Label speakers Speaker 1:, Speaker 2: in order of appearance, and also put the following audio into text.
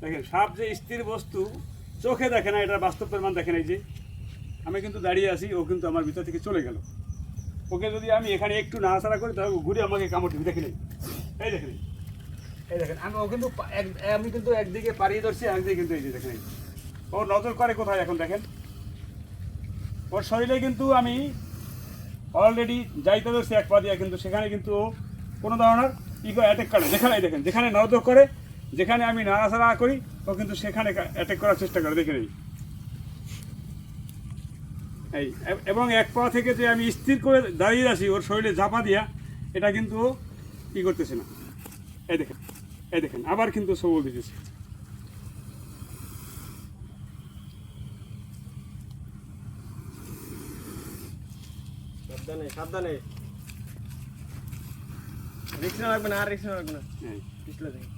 Speaker 1: দেখেন সাপ যে স্থির বস্তু চোখে দেখে না, এটা বাস্তব প্রমাণ দেখেন। এই যে আমি কিন্তু দাঁড়িয়ে আছি, ও কিন্তু আমার ভিতর থেকে চলে গেল। ওকে যদি আমি এখানে একটু নাড়াচাড়া করি তাহলে ঘুরে আমাকে কামড় দিবে। দেখেন এই দেখেন, এই দেখেন আমি কিন্তু একদিকে পাড়িয়ে ধরছি, একদিকে কিন্তু এই যে দেখেন ওর নজর করে কোথায় এখন দেখেন। ওর শরীরে কিন্তু আমি অলরেডি যাইতে ধরছি এক পা দিয়ে, কিন্তু সেখানে কিন্তু ও কোনো ধরনের অ্যাটাক করে। যেখানে দেখেন, যেখানে নজর করে, যেখানে আমি নাড়াচাড়া করি ও কিন্তু সেখানে অ্যাটাক করার চেষ্টা করে। দেখেন এই এবং এক পা থেকে যে আমি স্থির করে দাঁড়িয়ে আছি ওর শরীরে ঝাপা দিয়া, এটা কিন্তু ও কী করতেছে না। এই দেখেন, এই দেখেন আবার কিন্তু সবল দিতেছে।
Speaker 2: সাবধানে সাবধানে, রিক্স না লাগবে না, আর রিক্স না লাগবে না,
Speaker 1: হ্যাঁ
Speaker 2: পিছলে দেখি।